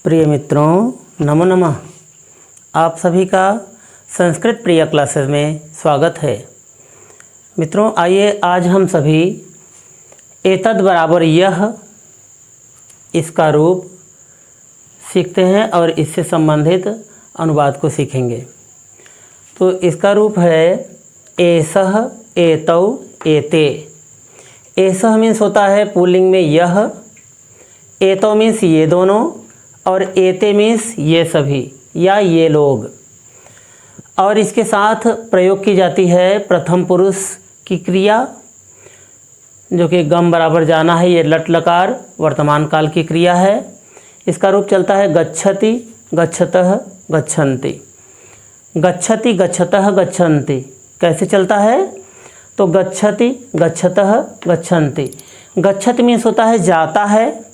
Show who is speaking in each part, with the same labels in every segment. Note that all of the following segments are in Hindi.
Speaker 1: प्रिय मित्रों, नमो नमः। आप सभी का संस्कृत प्रिय क्लासेस में स्वागत है। मित्रों, आइए आज हम सभी एतद बराबर यह इसका रूप सीखते हैं और इससे संबंधित अनुवाद को सीखेंगे। तो इसका रूप है एसह, एतौ, एते। एसह मीन्स होता है पुल्लिंग में यह, एतौ मीन्स ये दोनों, और एते मीन्स ये सभी या ये लोग। और इसके साथ प्रयोग की जाती है प्रथम पुरुष की क्रिया, जो कि गम बराबर जाना है, ये लट लकार वर्तमान काल की क्रिया है। इसका रूप चलता है गच्छति, गच्छतः, गच्छन्ति। गच्छति, गच्छतः, गच्छन्ति कैसे चलता है? तो गच्छति, गच्छतः, गच्छन्ति। गच्छति मीन्स होता है जाता है,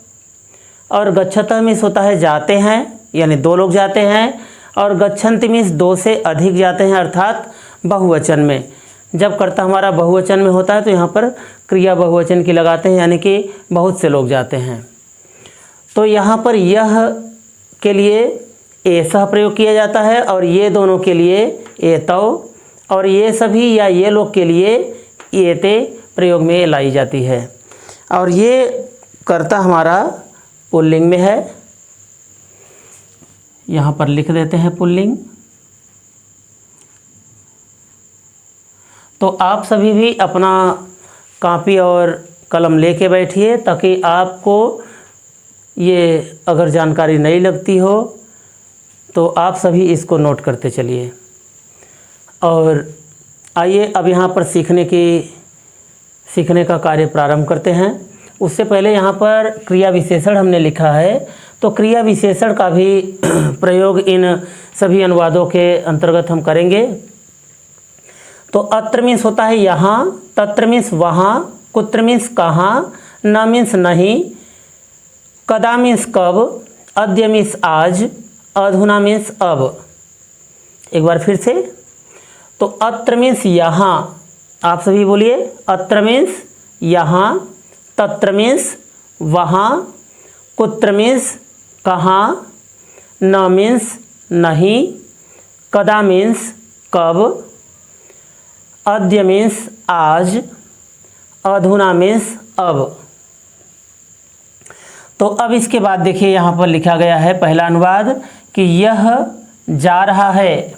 Speaker 1: और गच्छतः मीन्स होता है जाते हैं, यानी दो लोग जाते हैं, और गच्छन्ति मीन्स दो से अधिक जाते हैं, अर्थात बहुवचन में। जब कर्ता हमारा बहुवचन में होता है तो यहाँ पर क्रिया बहुवचन की लगाते हैं, यानी कि बहुत से लोग जाते हैं। तो यहाँ पर यह के लिए एसह प्रयोग किया जाता है, और ये दोनों के लिए एतौ, और ये सभी या ये लोग के लिए एते प्रयोग में लाई जाती है। और ये कर्ता हमारा पुल्लिंग में है, यहाँ पर लिख देते हैं पुल्लिंग। तो आप सभी भी अपना कॉपी और कलम लेके बैठिए, ताकि आपको ये अगर जानकारी नहीं लगती हो तो आप सभी इसको नोट करते चलिए। और आइए अब यहाँ पर सीखने का कार्य प्रारंभ करते हैं। उससे पहले यहाँ पर क्रिया विशेषण हमने लिखा है, तो क्रिया विशेषण का भी प्रयोग इन सभी अनुवादों के अंतर्गत हम करेंगे। तो अत्र मीन्स होता है यहाँ, तत्र मीन्स वहाँ, कुत्र मीन्स कहाँ, न मीन्स नहीं, कदा मीन्स कब, अद्य मीन्स आज, अधुना मीन्स अब। एक बार फिर से, तो अत्र मीन्स यहाँ, आप सभी बोलिए, अत्र मीन्स यहाँ, तत्र मीन्स वहाँ, कुत्र मीन्स कहाँ, न मीन्स नहीं, कदा मीन्स कब, अद्य मीन्स आज, अधुना मीन्स अब। तो अब इसके बाद देखिए यहाँ पर लिखा गया है पहला अनुवाद कि यह जा रहा है।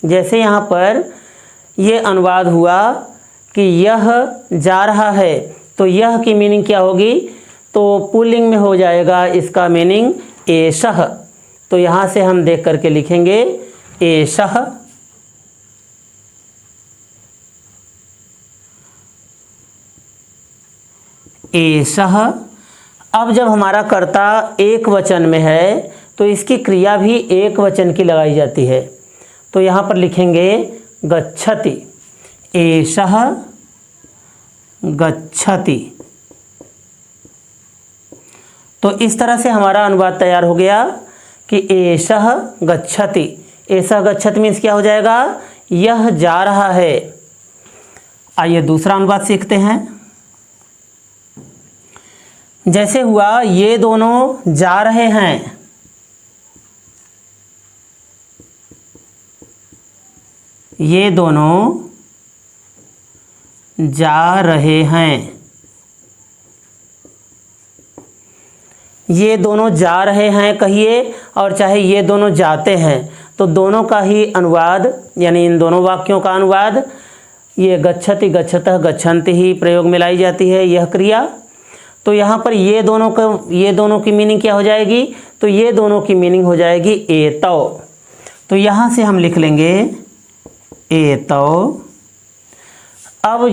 Speaker 1: जैसे यहाँ पर ये अनुवाद हुआ कि यह जा रहा है, तो यह की मीनिंग क्या होगी? तो पुल्लिंग में हो जाएगा इसका मीनिंग एषः। तो यहाँ से हम देख करके लिखेंगे एषः, एषः। अब जब हमारा कर्ता एक वचन में है तो इसकी क्रिया भी एक वचन की लगाई जाती है। तो यहाँ पर लिखेंगे गच्छति, एषः गच्छति। तो इस तरह से हमारा अनुवाद तैयार हो गया कि एषः गच्छति। एषः गच्छति मीन्स क्या हो जाएगा? यह जा रहा है। आइए दूसरा अनुवाद सीखते हैं। जैसे हुआ ये दोनों जा रहे हैं, ये दोनों जा रहे हैं, ये दोनों जा रहे हैं कहिए, और चाहे ये दोनों जाते हैं, तो दोनों का ही अनुवाद, यानी इन दोनों वाक्यों का अनुवाद ये गच्छति, गच्छतः, गच्छन्ति ही प्रयोग में लाई जाती है यह क्रिया। तो यहाँ पर ये दोनों की मीनिंग क्या हो जाएगी? तो ये दोनों की मीनिंग हो जाएगी एतौ। तो यहाँ से हम लिख लेंगे एतौ। अब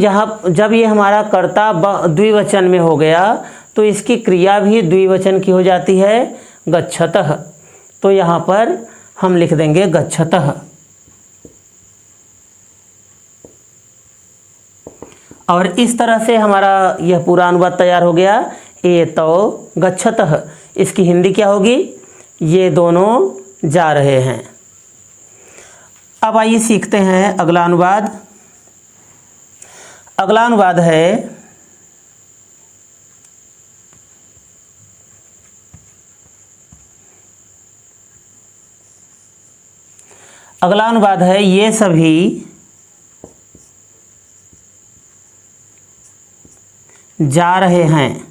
Speaker 1: जब ये हमारा कर्ता द्विवचन में हो गया तो इसकी क्रिया भी द्विवचन की हो जाती है गच्छतः। तो यहाँ पर हम लिख देंगे गच्छतः। और इस तरह से हमारा यह पूरा अनुवाद तैयार हो गया, एतौ गच्छतः। इसकी हिंदी क्या होगी? ये दोनों जा रहे हैं। अब आइए सीखते हैं अगला अनुवाद। अगला अनुवाद है अगला अनुवाद है ये सभी जा रहे हैं।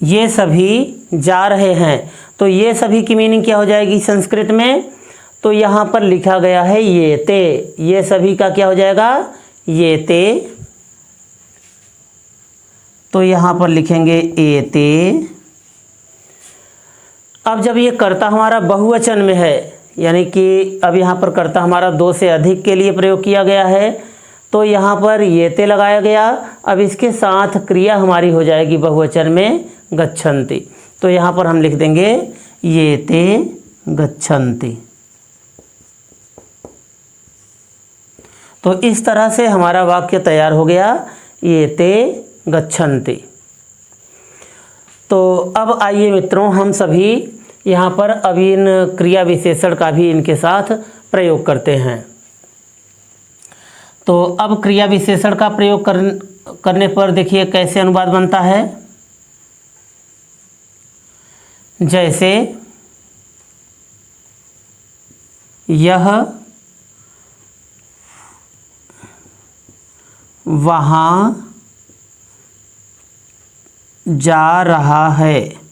Speaker 1: ये सभी जा रहे हैं। तो ये सभी की मीनिंग क्या हो जाएगी संस्कृत में? तो यहाँ पर लिखा गया है ये ते। ये सभी का क्या हो जाएगा? ये ते। तो यहाँ पर लिखेंगे एते। अब जब ये कर्ता हमारा बहुवचन में है, यानी कि अब यहाँ पर कर्ता हमारा दो से अधिक के लिए प्रयोग किया गया है, तो यहाँ पर ये ते लगाया गया। अब इसके साथ क्रिया हमारी हो जाएगी बहुवचन में गच्छन्ति। तो यहाँ पर हम लिख देंगे ये ते गच्छन्ति। तो इस तरह से हमारा वाक्य तैयार हो गया, ये ते गच्छन्ति। तो अब आइए मित्रों, हम सभी यहाँ पर अब इन क्रिया विशेषण का भी इनके साथ प्रयोग करते हैं। तो अब क्रिया विशेषण का प्रयोग करने पर देखिए कैसे अनुवाद बनता है। जैसे यह वहाँ जा रहा है।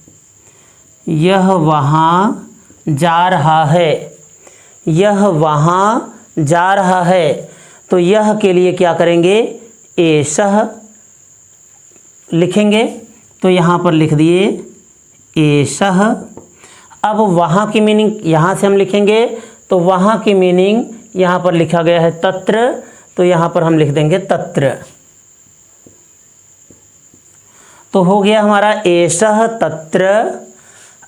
Speaker 1: यह वहाँ जा रहा है। यह वहाँ जा रहा है। तो यह के लिए क्या करेंगे? एषः लिखेंगे। तो यहाँ पर लिख दिए एषः। अब वहाँ की मीनिंग यहाँ से हम लिखेंगे। तो वहाँ की मीनिंग यहाँ पर लिखा गया है तत्र। तो यहाँ पर हम लिख देंगे तत्र। तो हो गया हमारा एषः तत्र।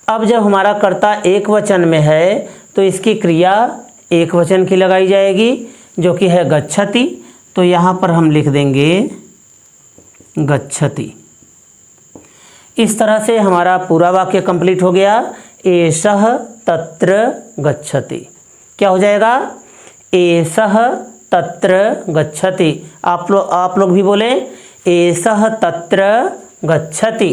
Speaker 1: अब जब हमारा कर्ता एक वचन में है तो इसकी क्रिया एक वचन की लगाई जाएगी, जो कि है गच्छति। तो यहाँ पर हम लिख देंगे गच्छति। इस तरह से हमारा पूरा वाक्य कंप्लीट हो गया, एषः तत्र गच्छति। क्या हो जाएगा? एषः तत्र गच्छति। आप लोग भी बोले एषः तत्र गच्छति।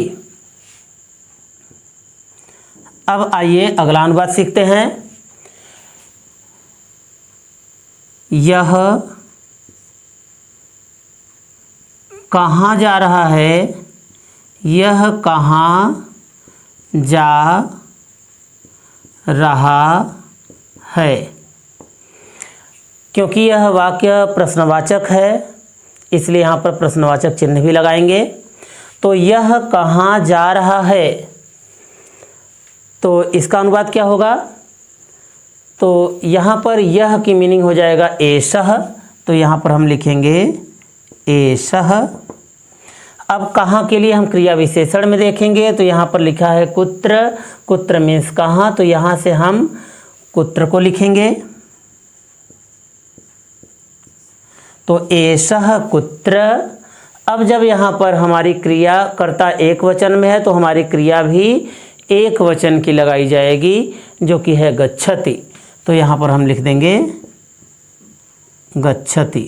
Speaker 1: अब आइए अगला अनुवाद सीखते हैं। यह कहाँ जा रहा है? यह कहाँ जा रहा है? क्योंकि यह वाक्य प्रश्नवाचक है, इसलिए यहाँ पर प्रश्नवाचक चिन्ह भी लगाएंगे। तो यह कहाँ जा रहा है? तो इसका अनुवाद क्या होगा? तो यहाँ पर यह की मीनिंग हो जाएगा एषः। तो यहाँ पर हम लिखेंगे एषः। अब कहाँ के लिए हम क्रिया विशेषण में देखेंगे। तो यहाँ पर लिखा है कुत्र। कुत्र मीन्स कहाँ। तो यहाँ से हम कुत्र को लिखेंगे। तो एषः कुत्र। अब जब यहाँ पर हमारी क्रिया कर्ता एक वचन में है तो हमारी क्रिया भी एक वचन की लगाई जाएगी, जो कि है गच्छति। तो यहाँ पर हम लिख देंगे गच्छति।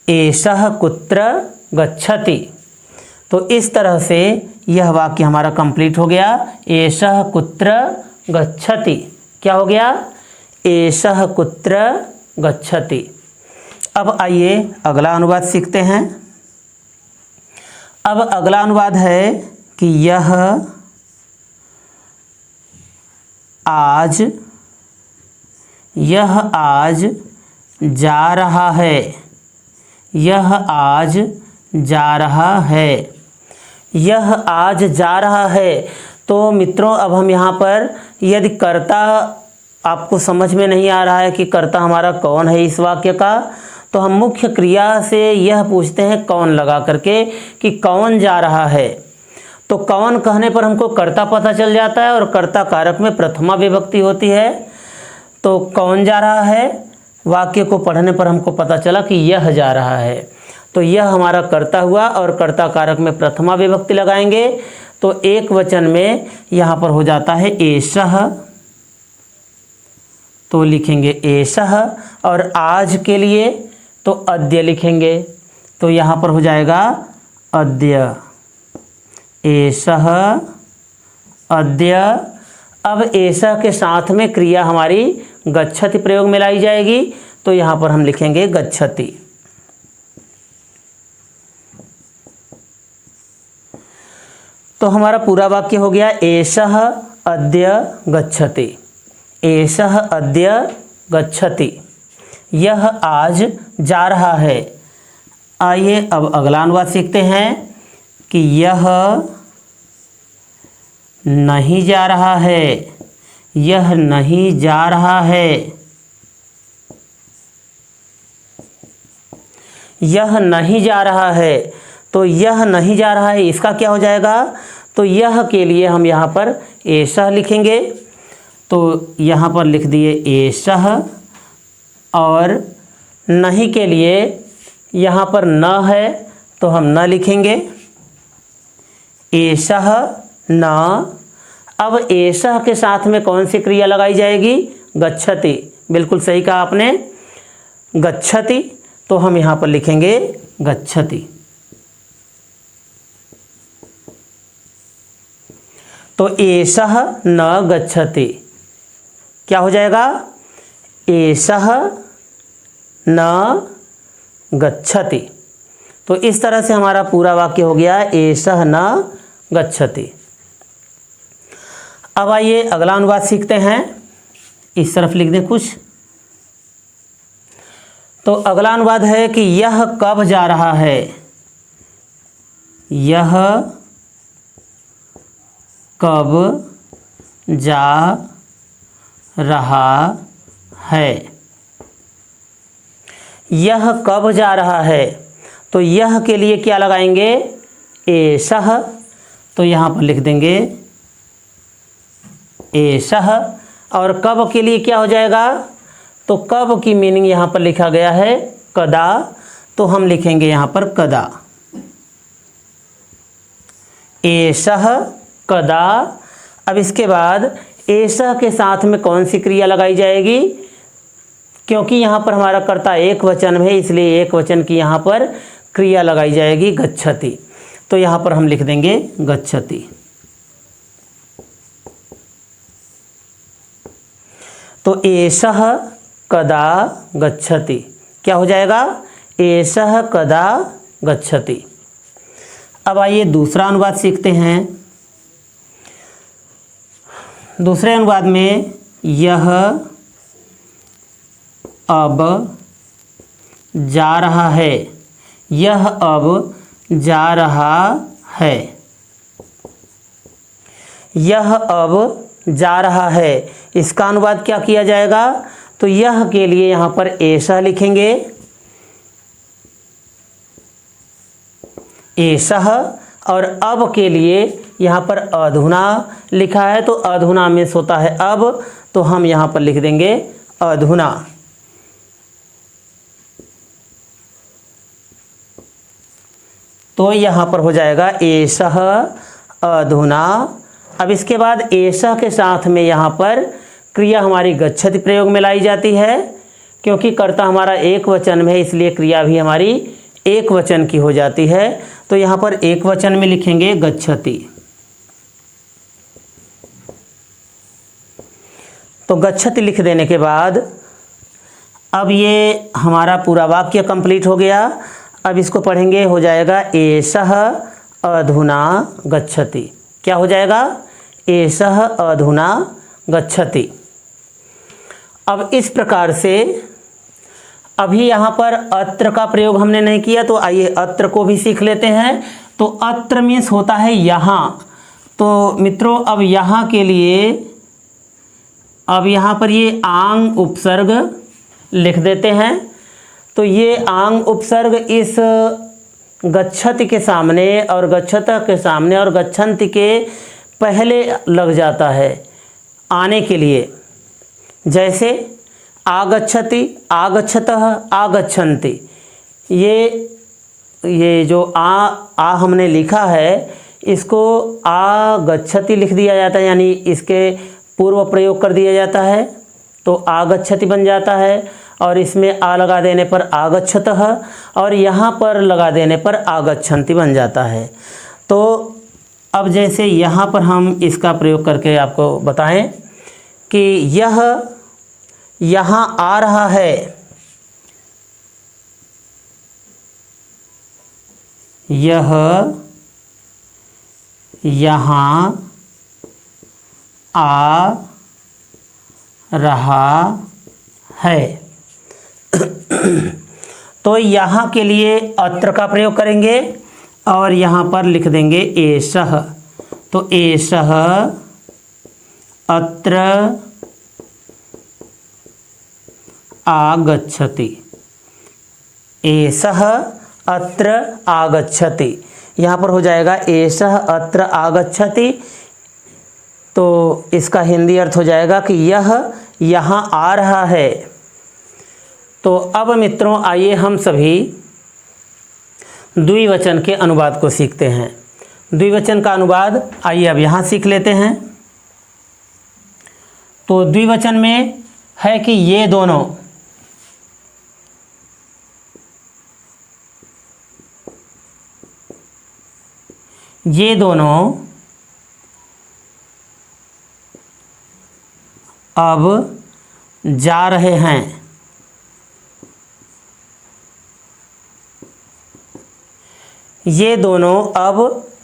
Speaker 1: एषः कुत्र गच्छति। तो इस तरह से यह वाक्य हमारा कंप्लीट हो गया, एषः कुत्र गच्छति। क्या हो गया? एषः कुत्र गच्छति। अब आइए अगला अनुवाद सीखते हैं। अब अगला अनुवाद है कि यह आज जा रहा है। यह आज जा रहा है। यह आज जा रहा है। तो मित्रों, अब हम यहाँ पर यदि कर्ता आपको समझ में नहीं आ रहा है कि कर्ता हमारा कौन है इस वाक्य का, तो हम मुख्य क्रिया से यह पूछते हैं कौन लगा करके कि कौन जा रहा है। तो कौन कहने पर हमको कर्ता पता चल जाता है और कर्ता कारक में प्रथमा विभक्ति होती है। तो कौन जा रहा है, वाक्य को पढ़ने पर हमको पता चला कि यह जा रहा है। तो यह हमारा कर्ता हुआ और कर्ता कारक में प्रथमा विभक्ति लगाएंगे। तो एक वचन में यहाँ पर हो जाता है एषः। तो लिखेंगे एषः। और आज के लिए तो अद्य लिखेंगे। तो यहाँ पर हो जाएगा अद्य। एषः अद्य। अब एषः के साथ में क्रिया हमारी गच्छति प्रयोग में लाई जाएगी, तो यहाँ पर हम लिखेंगे गच्छति। तो हमारा पूरा वाक्य हो गया एषः अद्य गच्छति। एषः अद्य गच्छति, यह आज जा रहा है। आइए अब अगला अनुवाद सीखते हैं कि यह नहीं जा रहा है। यह नहीं जा रहा है। यह नहीं जा रहा है, तो यह नहीं जा रहा है, इसका क्या हो जाएगा? तो यह के लिए हम यहाँ पर एषः लिखेंगे, तो यहाँ पर लिख दिए एषः। और नहीं के लिए यहाँ पर न है, तो हम न लिखेंगे, एषः न। अब एषः के साथ में कौन सी क्रिया लगाई जाएगी? गच्छति। बिल्कुल सही कहा आपने, गच्छति। तो हम यहाँ पर लिखेंगे गच्छति। तो एषः न गच्छति क्या हो जाएगा? एषः न गच्छति। तो इस तरह से हमारा पूरा वाक्य हो गया एषः न गच्छति। अब आइए अगला अनुवाद सीखते हैं। इस तरफ लिख दें कुछ। तो अगला अनुवाद है कि यह कब जा रहा है। यह कब जा रहा है। यह कब जा रहा है, तो यह के लिए क्या लगाएंगे? एषः। तो यहाँ पर लिख देंगे एषः। और कब के लिए क्या हो जाएगा? तो कब की मीनिंग यहाँ पर लिखा गया है कदा, तो हम लिखेंगे यहाँ पर कदा। एषः कदा। अब इसके बाद एषः के साथ में कौन सी क्रिया लगाई जाएगी? क्योंकि यहाँ पर हमारा कर्ता एक वचन है, इसलिए एक वचन की यहाँ पर क्रिया लगाई जाएगी गच्छति। तो यहाँ पर हम लिख देंगे गच्छति। तो एषः कदा गच्छति क्या हो जाएगा? एषः कदा गच्छति। अब आइए दूसरा अनुवाद सीखते हैं। दूसरे अनुवाद में यह अब जा रहा है। यह अब जा रहा है। यह अब जा रहा है, इसका अनुवाद क्या किया जाएगा? तो यह के लिए यहाँ पर एषः लिखेंगे, एषः। और अब के लिए यहाँ पर अधुना लिखा है, तो अधुना में होता है अब, तो हम यहाँ पर लिख देंगे अधुना। तो यहाँ पर हो जाएगा एषः अधुना। अब इसके बाद एषः के साथ में यहाँ पर क्रिया हमारी गच्छति प्रयोग में लाई जाती है, क्योंकि कर्ता हमारा एक वचन में है, इसलिए क्रिया भी हमारी एक वचन की हो जाती है। तो यहाँ पर एक वचन में लिखेंगे गच्छति। तो गच्छति लिख देने के बाद अब ये हमारा पूरा वाक्य कंप्लीट हो गया। अब इसको पढ़ेंगे, हो जाएगा एषः अधुना गच्छति। क्या हो जाएगा? एषः अधुना गच्छति। अब इस प्रकार से अभी यहाँ पर अत्र का प्रयोग हमने नहीं किया, तो आइए अत्र को भी सीख लेते हैं। तो अत्र मीन्स होता है यहाँ। तो मित्रों अब यहाँ के लिए अब यहाँ पर ये आंग उपसर्ग लिख देते हैं। तो ये आंग उपसर्ग इस गच्छति के सामने और गच्छतः के सामने और गच्छन्ति के पहले लग जाता है आने के लिए। जैसे आगच्छति, आगच्छतः, आगच्छन्ति। ये जो आ हमने लिखा है, इसको आगच्छति लिख दिया जाता है, यानी इसके पूर्व प्रयोग कर दिया जाता है, तो आगच्छति बन जाता है। और इसमें आ लगा देने पर आगच्छतः, और यहाँ पर लगा देने पर आगच्छन्ति बन जाता है। तो अब जैसे यहाँ पर हम इसका प्रयोग करके आपको बताएं कि यह यहाँ आ रहा है, यह यहाँ आ रहा है। तो यहाँ के लिए अत्र का प्रयोग करेंगे और यहाँ पर लिख देंगे एषः। तो एषः अत्र आगच्छति, एषः अत्र आगच्छति। यहाँ पर हो जाएगा एषः अत्र आगच्छति। तो इसका हिंदी अर्थ हो जाएगा कि यह यहाँ आ रहा है। तो अब मित्रों आइए हम सभी द्विवचन के अनुवाद को सीखते हैं। द्विवचन का अनुवाद आइए अब यहाँ सीख लेते हैं। तो द्विवचन में है कि ये दोनों, ये दोनों अब जा रहे हैं। ये दोनों अब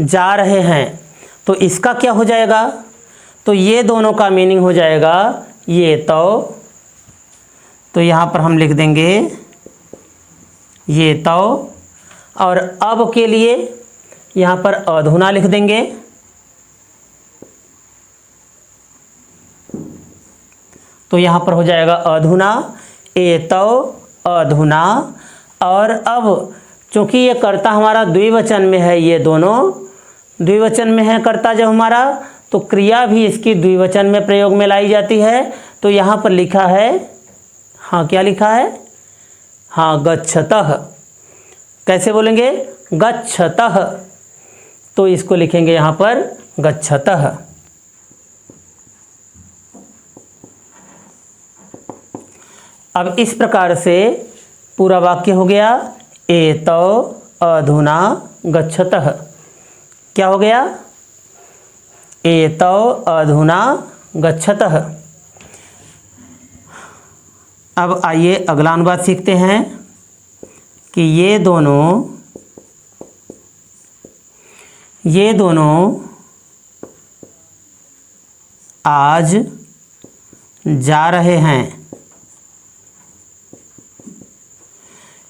Speaker 1: जा रहे हैं। तो इसका क्या हो जाएगा? तो ये दोनों का मीनिंग हो जाएगा ये तो यहाँ पर हम लिख देंगे ये और अब के लिए यहाँ पर अधुना लिख देंगे। तो यहाँ पर हो जाएगा अधुना, एतौ अधुना। और अब चूँकि ये कर्ता हमारा द्विवचन में है, ये दोनों द्विवचन में है कर्ता जब हमारा, तो क्रिया भी इसकी द्विवचन में प्रयोग में लाई जाती है। तो यहाँ पर लिखा है, हाँ क्या लिखा है? हाँ गच्छतः। कैसे बोलेंगे? गच्छतः। तो इसको लिखेंगे यहाँ पर गच्छतः। अब इस प्रकार से पूरा वाक्य हो गया, एतौ अधुना गच्छतः। क्या हो गया? एतौ अधुना गच्छतः। अब आइए अगला अनुवाद सीखते हैं कि ये दोनों आज जा रहे हैं।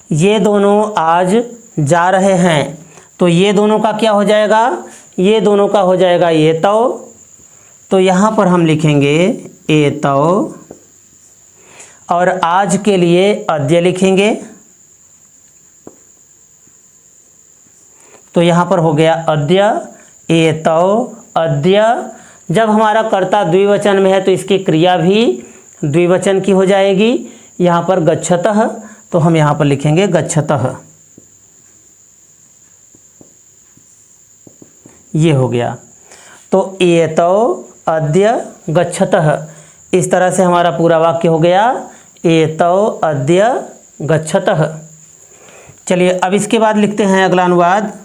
Speaker 1: ये दोनों आज जा रहे हैं। तो ये दोनों का क्या हो जाएगा? ये दोनों का हो जाएगा ये तो यहाँ पर हम लिखेंगे एतौ और आज के लिए अद्य लिखेंगे। तो यहाँ पर हो गया अद्य, एतौ अद्य। जब हमारा कर्ता द्विवचन में है तो इसकी क्रिया भी द्विवचन की हो जाएगी। यहाँ पर गच्छतः, तो हम यहाँ पर लिखेंगे गच्छतः। ये हो गया। तो एतौ अद्य गच्छतः, इस तरह से हमारा पूरा वाक्य हो गया, एतौ अद्य गच्छतः। चलिए अब इसके बाद लिखते हैं अगला अनुवाद।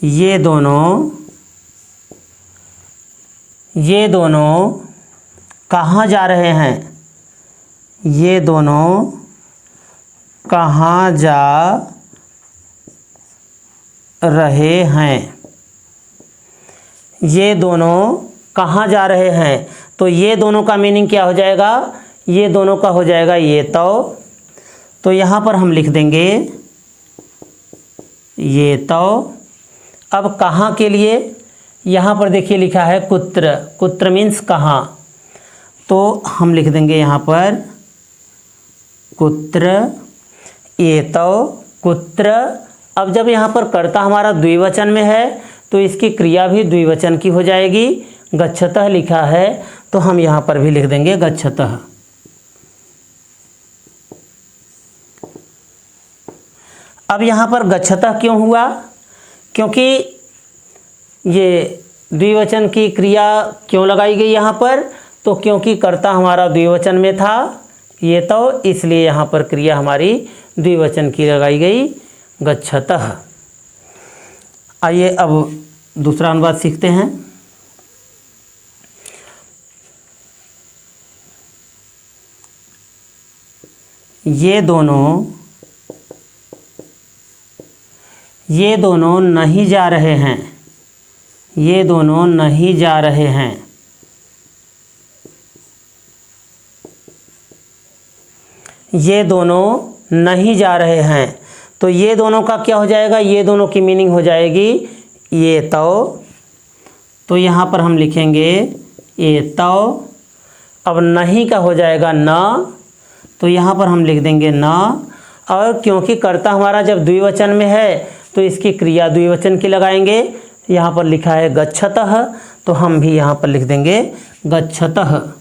Speaker 1: ये दोनों कहाँ जा रहे हैं? ये दोनों कहाँ जा रहे हैं? ये दोनों कहाँ जा रहे हैं? तो ये दोनों का मीनिंग क्या हो जाएगा? ये दोनों का हो जाएगा ये तो यहाँ पर हम लिख देंगे ये अब कहाँ के लिए? यहाँ पर देखिए लिखा है कुत्र। कुत्र मीन्स कहाँ, तो हम लिख देंगे यहाँ पर कुत्र, एतौ कुत्र। अब जब यहाँ पर कर्ता हमारा द्विवचन में है तो इसकी क्रिया भी द्विवचन की हो जाएगी। गच्छतः लिखा है तो हम यहाँ पर भी लिख देंगे गच्छतः। अब यहाँ पर गच्छतः क्यों हुआ? क्योंकि ये द्विवचन की क्रिया क्यों लगाई गई यहाँ पर? तो क्योंकि कर्ता हमारा द्विवचन में था ये इसलिए यहाँ पर क्रिया हमारी द्विवचन की लगाई गई गच्छतः। आइए अब दूसरा अनुवाद सीखते हैं। ये दोनों नहीं जा रहे हैं। ये दोनों नहीं जा रहे हैं। ये दोनों नहीं जा रहे हैं। तो ये दोनों का क्या हो जाएगा? ये दोनों की मीनिंग हो जाएगी ये तो यहाँ पर हम लिखेंगे ये अब नहीं का हो जाएगा न, तो यहाँ पर हम लिख देंगे न। और क्योंकि कर्ता हमारा जब द्विवचन में है तो इसकी क्रिया द्विवचन की लगाएंगे। यहाँ पर लिखा है गच्छतः, तो हम भी यहाँ पर लिख देंगे गच्छतः।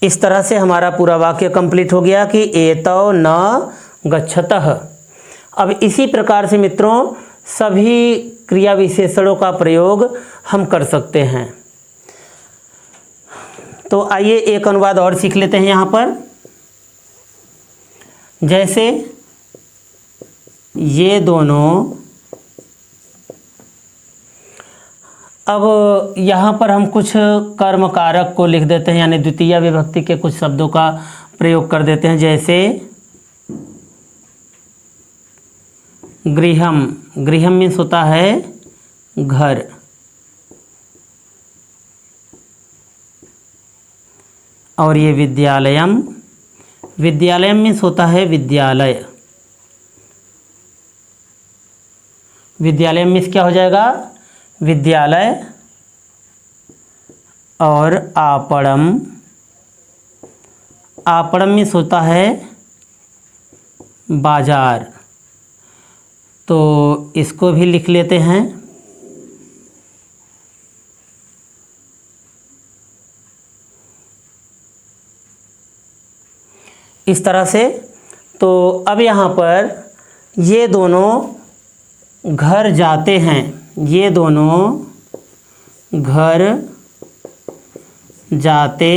Speaker 1: इस तरह से हमारा पूरा वाक्य कंप्लीट हो गया कि एतौ न गच्छतः। अब इसी प्रकार से मित्रों सभी क्रिया विशेषणों का प्रयोग हम कर सकते हैं। तो आइए एक अनुवाद और सीख लेते हैं यहाँ पर। जैसे ये दोनों, अब यहाँ पर हम कुछ कर्म कारक को लिख देते हैं, यानी द्वितीय विभक्ति के कुछ शब्दों का प्रयोग कर देते हैं। जैसे गृहम, गृहम मीन्स होता है घर। और ये विद्यालयम, विद्यालयम मीन्स होता है विद्यालय। विद्यालय मीन्स क्या हो जाएगा? विद्यालय। और आपणम, आपणम मीन्स होता है बाजार। तो इसको भी लिख लेते हैं। इस तरह से। तो अब यहाँ पर ये दोनों घर जाते हैं। ये दोनों घर जाते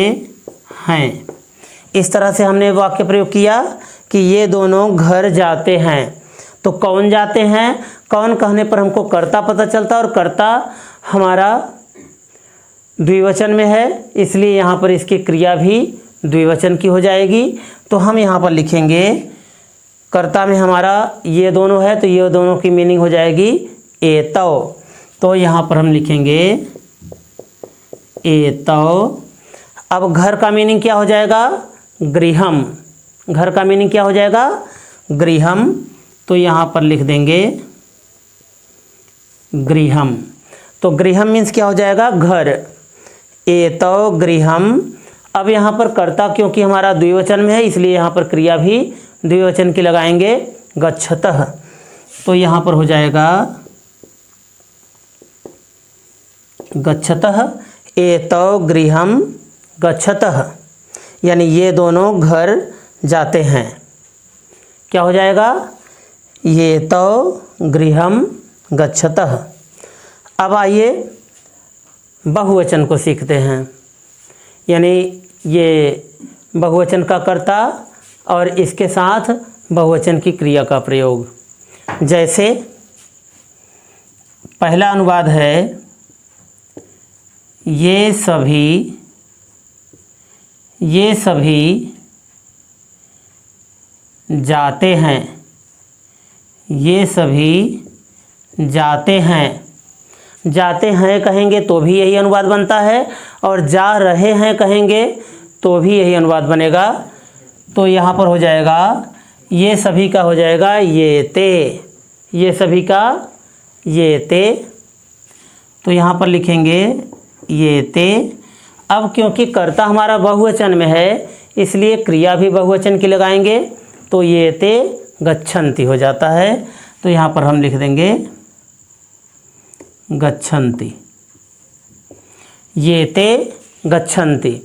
Speaker 1: हैं। इस तरह से हमने वाक्य प्रयोग किया कि ये दोनों घर जाते हैं। तो कौन जाते हैं? कौन कहने पर हमको कर्ता पता चलता है, और कर्ता हमारा द्विवचन में है, इसलिए यहाँ पर इसकी क्रिया भी द्विवचन की हो जाएगी। तो हम यहाँ पर लिखेंगे कर्ता में हमारा ये दोनों है, तो ये दोनों की मीनिंग हो जाएगी एतौ। तो यहाँ पर हम लिखेंगे एतौ। अब घर का मीनिंग क्या हो जाएगा? गृहम। घर का मीनिंग क्या हो जाएगा? गृहम। तो यहाँ पर लिख देंगे गृहम। तो गृहम मीन्स क्या हो जाएगा? घर। एतौ गृहम। अब यहाँ पर कर्ता क्योंकि हमारा द्विवचन में है, इसलिए यहाँ पर क्रिया भी द्विवचन की लगाएंगे गच्छतः। तो यहाँ पर हो जाएगा गच्छतः एतौ गृहम गच्छतः, यानी ये दोनों घर जाते हैं। क्या हो जाएगा? ये तो गृहम गच्छतः। अब आइए बहुवचन को सीखते हैं, यानी ये बहुवचन का कर्ता और इसके साथ बहुवचन की क्रिया का प्रयोग। जैसे पहला अनुवाद है ये सभी जाते हैं। ये सभी जाते हैं। जाते हैं कहेंगे तो भी यही अनुवाद बनता है, और जा रहे हैं कहेंगे तो भी यही अनुवाद बनेगा। तो यहाँ पर हो जाएगा ये सभी का हो जाएगा ये ते। ये सभी का ये ते। तो यहाँ पर लिखेंगे ये ते। अब क्योंकि कर्ता हमारा बहुवचन में है, इसलिए क्रिया भी बहुवचन की लगाएंगे। तो ये ते गच्छन्ति हो जाता है। तो यहाँ पर हम लिख देंगे गच्छन्ति। ये ते गच्छन्ति।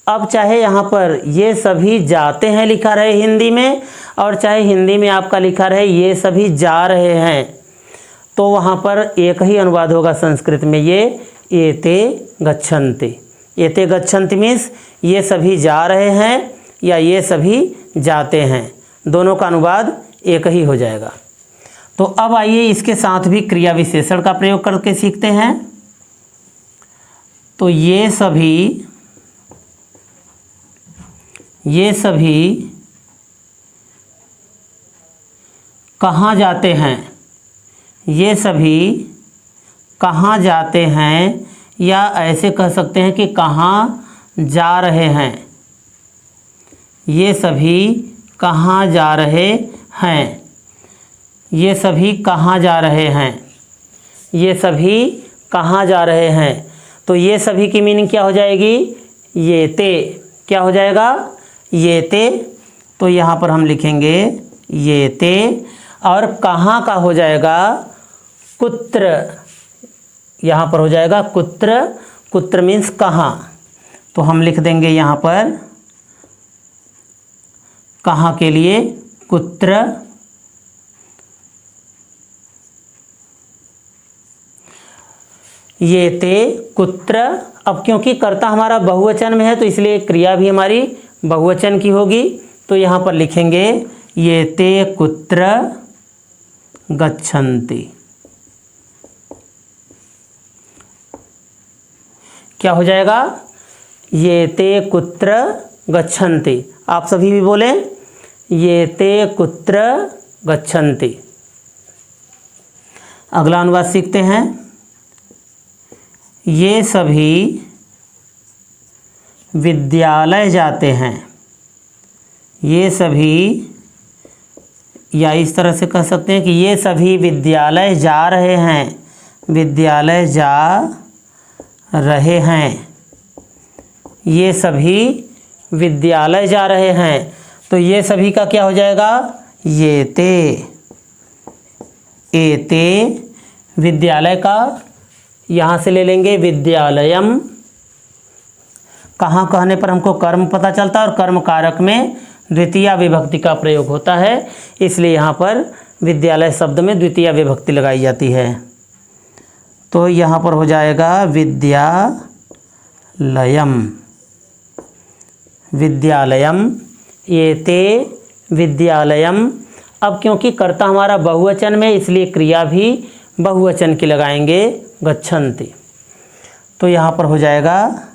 Speaker 1: अब चाहे यहाँ पर ये सभी जाते हैं लिखा रहे हिंदी में, और चाहे हिंदी में आपका लिखा रहे ये सभी जा रहे हैं, तो वहाँ पर एक ही अनुवाद होगा संस्कृत में, ये ते गच्छन्ति। एते गच्छन्ति मीन्स ये सभी जा रहे हैं या ये सभी जाते हैं, दोनों का अनुवाद एक ही हो जाएगा। तो अब आइए इसके साथ भी क्रिया विशेषण का प्रयोग करके सीखते हैं। तो ये सभी कहाँ जाते हैं, ये सभी कहाँ जाते हैं, या ऐसे कह सकते हैं कि कहाँ जा रहे हैं, ये सभी कहाँ जा रहे हैं, ये सभी कहाँ जा रहे हैं, ये सभी कहाँ जा रहे हैं। तो ये सभी की मीनिंग क्या हो जाएगी, ये ते, क्या हो जाएगा, ये ते। तो यहाँ पर हम लिखेंगे ये ते, और कहाँ का हो जाएगा कुत्र, यहाँ पर हो जाएगा कुत्र, कुत्र मीन्स कहाँ। तो हम लिख देंगे यहाँ पर कहाँ के लिए कुत्र, ये ते कुत्र। अब क्योंकि कर्ता हमारा बहुवचन में है तो इसलिए क्रिया भी हमारी बहुवचन की होगी। तो यहाँ पर लिखेंगे ये ते कुत्र गच्छन्ति। क्या हो जाएगा, ये ते कुत्र गच्छन्ति। आप सभी भी बोलें, ये ते कुत्र गच्छन्ति। अगला अनुवाद सीखते हैं। ये सभी विद्यालय जाते हैं, ये सभी, या इस तरह से कह सकते हैं कि ये सभी विद्यालय जा रहे हैं, विद्यालय जा रहे हैं, ये सभी विद्यालय जा रहे हैं। तो ये सभी का क्या हो जाएगा, ये ते, एते। विद्यालय का यहाँ से ले लेंगे विद्यालयम। कहाँ कहने पर हमको कर्म पता चलता है और कर्म कारक में द्वितीय विभक्ति का प्रयोग होता है, इसलिए यहाँ पर विद्यालय शब्द में द्वितीय विभक्ति लगाई जाती है। तो यहाँ पर हो जाएगा विद्यालयम, विद्यालयम, एते विद्यालयम। अब क्योंकि कर्ता हमारा बहुवचन में इसलिए क्रिया भी बहुवचन की लगाएंगे, गच्छन्ति। तो यहाँ पर हो जाएगा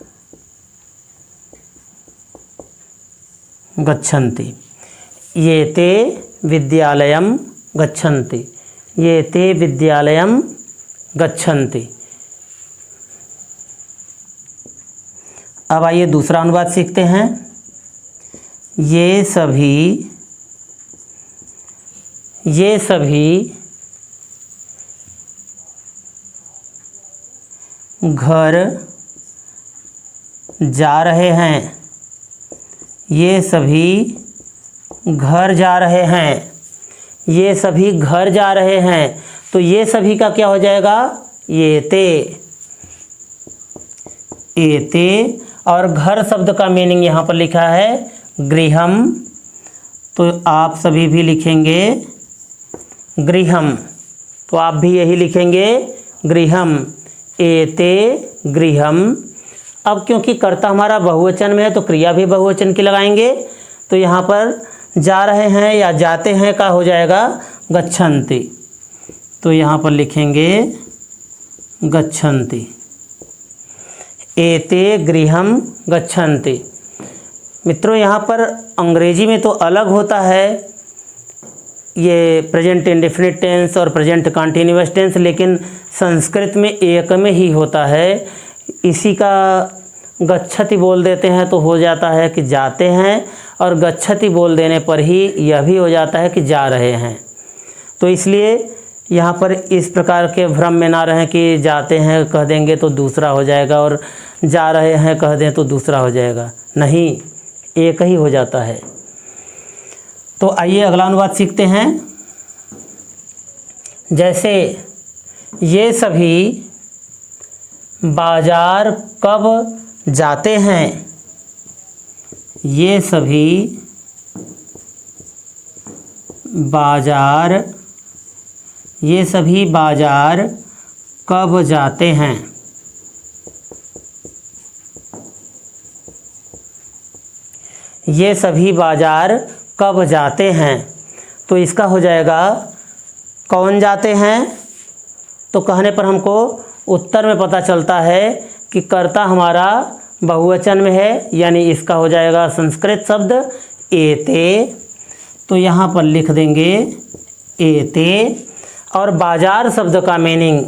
Speaker 1: गच्छन्ति, ये ते विद्यालयम गच्छन्ति, ये ते विद्यालयम गच्छन्ति। अब आइए दूसरा अनुवाद सीखते हैं। ये सभी घर जा रहे हैं, ये सभी घर जा रहे हैं, ये सभी घर जा रहे हैं। तो ये सभी का क्या हो जाएगा, ये ते, एते। और घर शब्द का मीनिंग यहाँ पर लिखा है गृहम, तो आप सभी भी लिखेंगे गृहम। तो आप भी यही लिखेंगे गृहम, एते गृहम। अब क्योंकि कर्ता हमारा बहुवचन में है तो क्रिया भी बहुवचन की लगाएंगे। तो यहाँ पर जा रहे हैं या जाते हैं का हो जाएगा गच्छन्ति। तो यहाँ पर लिखेंगे गच्छन्ति, एते गृहम गच्छन्ति। मित्रों, यहाँ पर अंग्रेजी में तो अलग होता है ये प्रेजेंट इंडेफिनिट टेंस और प्रेजेंट कंटीन्यूअस टेंस, लेकिन संस्कृत में एक में ही होता है। इसी का गच्छति बोल देते हैं तो हो जाता है कि जाते हैं, और गच्छति बोल देने पर ही यह भी हो जाता है कि जा रहे हैं। तो इसलिए यहाँ पर इस प्रकार के भ्रम में ना रहें कि जाते हैं कह देंगे तो दूसरा हो जाएगा और जा रहे हैं कह दें तो दूसरा हो जाएगा। नहीं, एक ही हो जाता है। तो आइए अगला अनुवाद सीखते हैं। जैसे ये सभी बाजार कब जाते हैं, ये सभी बाजार, ये सभी बाजार कब जाते हैं। ये सभी बाजार कब जाते हैं। तो इसका हो जाएगा कौन जाते हैं। तो कहने पर हमको उत्तर में पता चलता है कि कर्ता हमारा बहुवचन में है, यानी इसका हो जाएगा संस्कृत शब्द एते। तो यहाँ पर लिख देंगे एते। और बाजार शब्द का मीनिंग,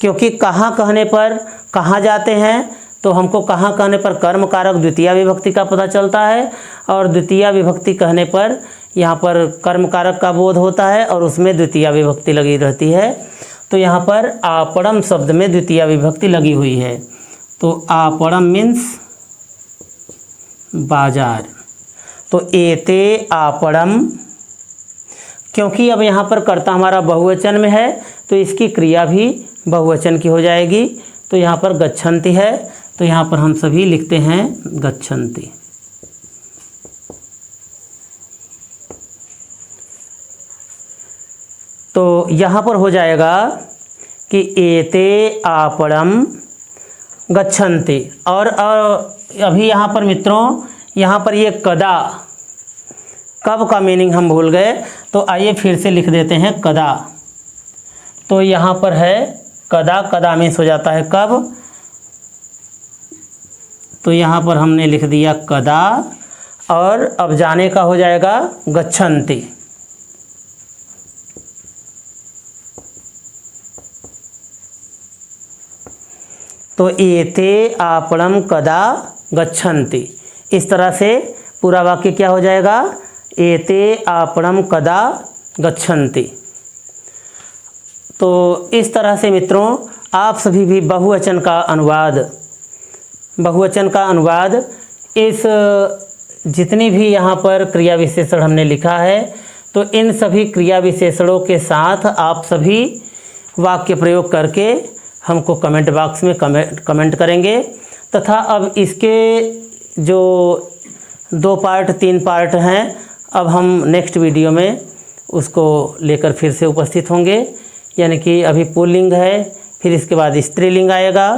Speaker 1: क्योंकि कहाँ कहने पर कहाँ जाते हैं, तो हमको कहाँ कहने पर कर्म कारक द्वितीय विभक्ति का पता चलता है, और द्वितीय विभक्ति कहने पर यहाँ पर कर्म कारक का बोध होता है और उसमें द्वितीय विभक्ति लगी रहती है। तो यहाँ पर आपड़म शब्द में द्वितीय विभक्ति लगी हुई है। तो आपड़म मीन्स बाजार। तो एते आपड़म, क्योंकि अब यहाँ पर कर्ता हमारा बहुवचन में है तो इसकी क्रिया भी बहुवचन की हो जाएगी। तो यहाँ पर गच्छन्ति है, तो यहाँ पर हम सभी लिखते हैं गच्छन्ति। तो यहाँ पर हो जाएगा कि एते आपड़म गच्छन्ति। और अभी यहाँ पर मित्रों, यहाँ पर ये कदा, कब का मीनिंग हम भूल गए, तो आइए फिर से लिख देते हैं कदा। तो यहाँ पर है कदा, कदा मीन्स हो जाता है कब। तो यहाँ पर हमने लिख दिया कदा, और अब जाने का हो जाएगा गच्छन्ति। तो एते आपड़म कदा गच्छन्ति। इस तरह से पूरा वाक्य क्या हो जाएगा, एते आपड़म कदा गच्छन्ति। तो इस तरह से मित्रों आप सभी भी बहुवचन का अनुवाद इस जितनी भी यहाँ पर क्रिया विशेषण हमने लिखा है, तो इन सभी क्रिया विशेषणों के साथ आप सभी वाक्य प्रयोग करके हमको कमेंट बॉक्स में कमेंट करेंगे। तथा अब इसके जो 2 पार्ट 3 पार्ट हैं, अब हम नेक्स्ट वीडियो में उसको लेकर फिर से उपस्थित होंगे। यानी कि अभी पुल्लिंग है, फिर इसके बाद स्त्रीलिंग आएगा,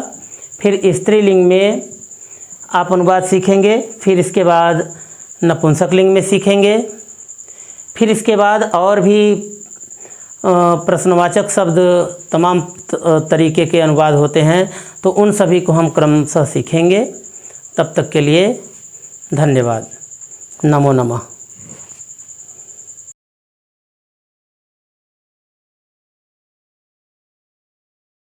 Speaker 1: फिर स्त्रीलिंग में आप अनुवाद सीखेंगे, फिर इसके बाद नपुंसकलिंग में सीखेंगे, फिर इसके बाद और भी प्रश्नवाचक शब्द तमाम तरीके के अनुवाद होते हैं, तो उन सभी को हम क्रमशः सीखेंगे। तब तक के लिए धन्यवाद। नमो नमः।